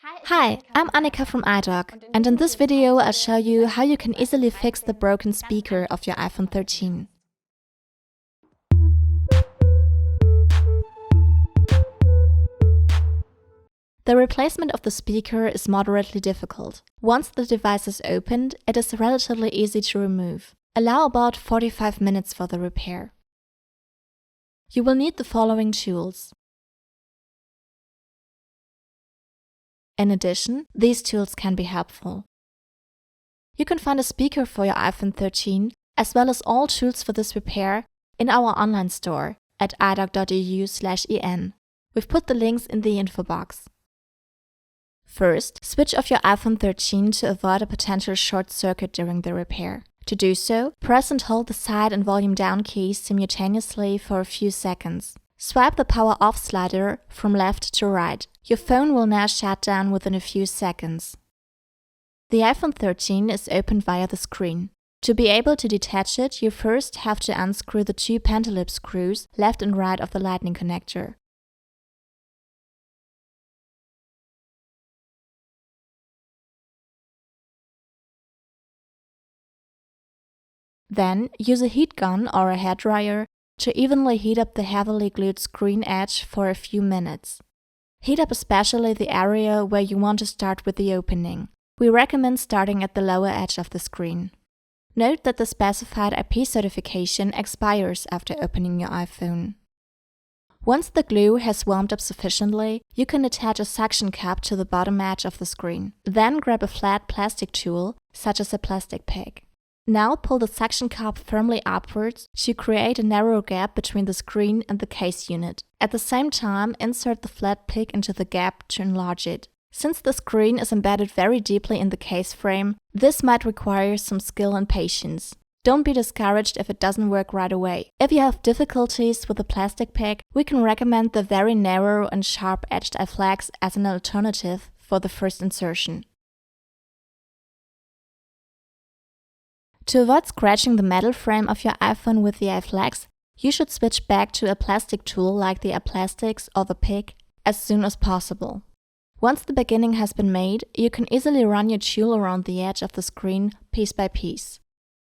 Hi, I'm Annika from iDoc, and in this video I'll show you how you can easily fix the broken speaker of your iPhone 13. The replacement of the speaker is moderately difficult. Once the device is opened, it is relatively easy to remove. Allow about 45 minutes for the repair. You will need the following tools. In addition, these tools can be helpful. You can find a speaker for your iPhone 13, as well as all tools for this repair, in our online store at idoc.eu/en. We've put the links in the info box. First, switch off your iPhone 13 to avoid a potential short circuit during the repair. To do so, press and hold the side and volume down keys simultaneously for a few seconds. Swipe the power off slider from left to right. Your phone will now shut down within a few seconds. The iPhone 13 is opened via the screen. To be able to detach it, you first have to unscrew the two pentalip screws left and right of the lightning connector. Then, use a heat gun or a hairdryer to evenly heat up the heavily glued screen edge for a few minutes. Heat up especially the area where you want to start with the opening. We recommend starting at the lower edge of the screen. Note that the specified IP certification expires after opening your iPhone. Once the glue has warmed up sufficiently, you can attach a suction cup to the bottom edge of the screen. Then grab a flat plastic tool, such as a plastic pick. Now pull the suction cup firmly upwards to create a narrow gap between the screen and the case unit. At the same time, insert the flat pick into the gap to enlarge it. Since the screen is embedded very deeply in the case frame, this might require some skill and patience. Don't be discouraged if it doesn't work right away. If you have difficulties with the plastic pick, we can recommend the very narrow and sharp-edged iFlex as an alternative for the first insertion. To avoid scratching the metal frame of your iPhone with the iFlex, you should switch back to a plastic tool like the iPlastics or the pick as soon as possible. Once the beginning has been made, you can easily run your tool around the edge of the screen piece by piece.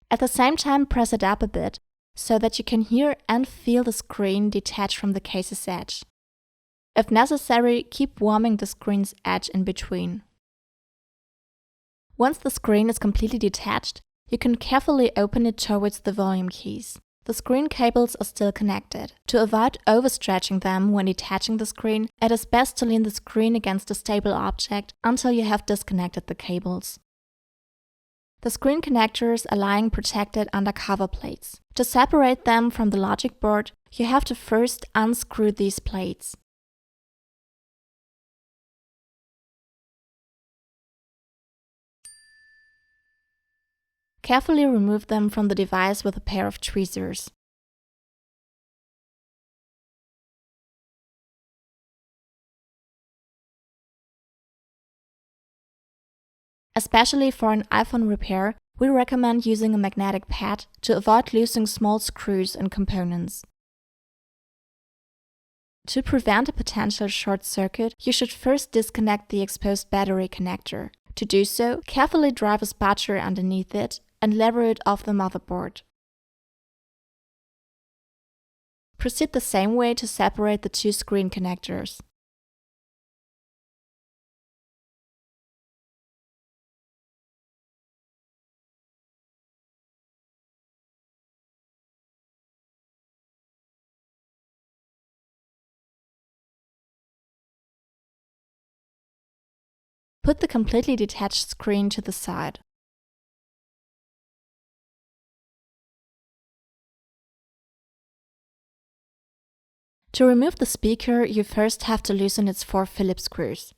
At the same time, press it up a bit so that you can hear and feel the screen detach from the case's edge. If necessary, keep warming the screen's edge in between. Once the screen is completely detached, you can carefully open it towards the volume keys. The screen cables are still connected. To avoid overstretching them when detaching the screen, it is best to lean the screen against a stable object until you have disconnected the cables. The screen connectors are lying protected under cover plates. To separate them from the logic board, you have to first unscrew these plates. Carefully remove them from the device with a pair of tweezers. Especially for an iPhone repair, we recommend using a magnetic pad to avoid losing small screws and components. To prevent a potential short circuit, you should first disconnect the exposed battery connector. To do so, carefully drive a spatula underneath it and lever it off the motherboard. Proceed the same way to separate the two screen connectors. Put the completely detached screen to the side. To remove the speaker, you first have to loosen its 4 Phillips screws.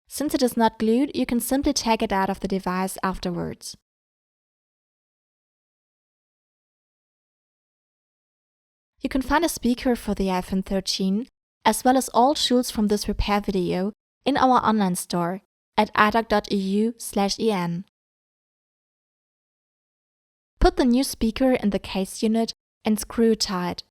Since it is not glued, you can simply take it out of the device afterwards. You can find a speaker for the iPhone 13, as well as all tools from this repair video, in our online store at idoc.eu/en. Put the new speaker in the case unit and screw it tight.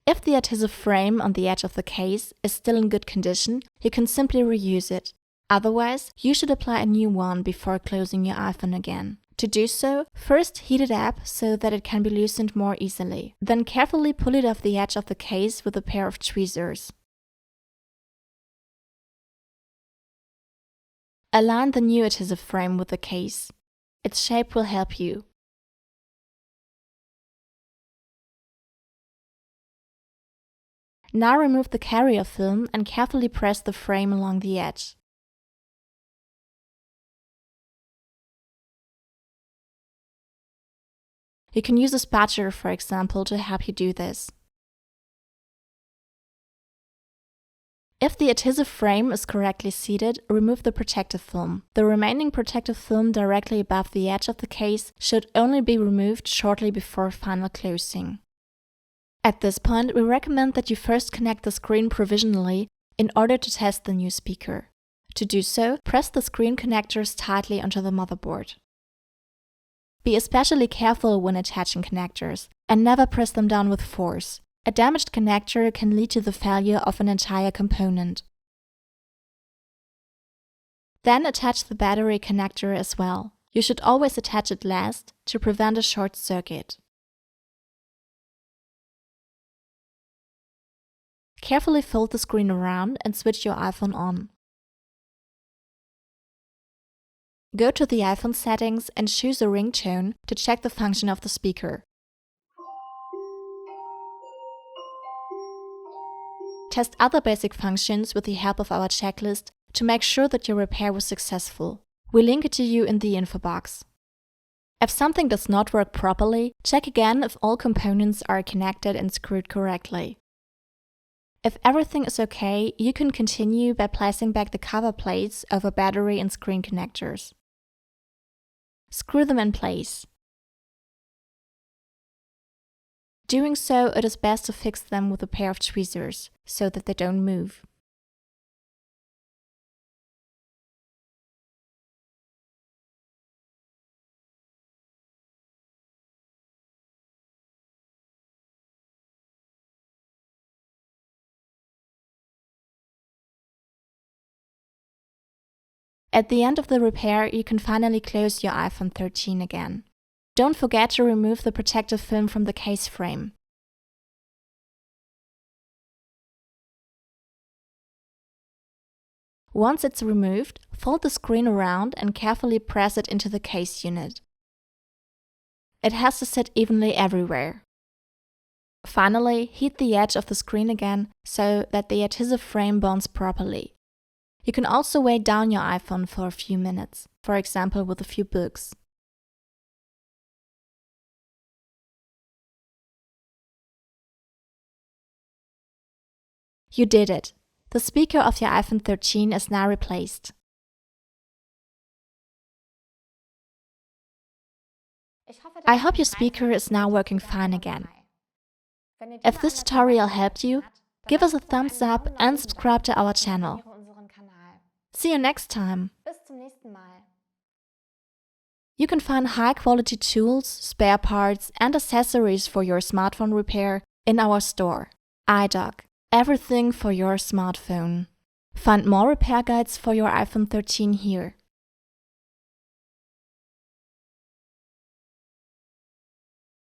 If the adhesive frame on the edge of the case is still in good condition, you can simply reuse it. Otherwise, you should apply a new one before closing your iPhone again. To do so, first heat it up so that it can be loosened more easily. Then carefully pull it off the edge of the case with a pair of tweezers. Align the new adhesive frame with the case. Its shape will help you. Now remove the carrier film and carefully press the frame along the edge. You can use a spatula, for example, to help you do this. If the adhesive frame is correctly seated, remove the protective film. The remaining protective film directly above the edge of the case should only be removed shortly before final closing. At this point, we recommend that you first connect the screen provisionally in order to test the new speaker. To do so, press the screen connectors tightly onto the motherboard. Be especially careful when attaching connectors, and never press them down with force. A damaged connector can lead to the failure of an entire component. Then attach the battery connector as well. You should always attach it last to prevent a short circuit. Carefully fold the screen around and switch your iPhone on. Go to the iPhone settings and choose a ringtone to check the function of the speaker. Test other basic functions with the help of our checklist to make sure that your repair was successful. We link it to you in the info box. If something does not work properly, check again if all components are connected and screwed correctly. If everything is okay, you can continue by placing back the cover plates over battery and screen connectors. Screw them in place. Doing so, it is best to fix them with a pair of tweezers, so that they don't move. At the end of the repair, you can finally close your iPhone 13 again. Don't forget to remove the protective film from the case frame. Once it's removed, fold the screen around and carefully press it into the case unit. It has to sit evenly everywhere. Finally, heat the edge of the screen again so that the adhesive frame bonds properly. You can also weigh down your iPhone for a few minutes, for example with a few books. You did it! The speaker of your iPhone 13 is now replaced. I hope your speaker is now working fine again. If this tutorial helped you, give us a thumbs up and subscribe to our channel. See you next time! You can find high-quality tools, spare parts and accessories for your smartphone repair in our store, iDoc. Everything for your smartphone. Find more repair guides for your iPhone 13 here.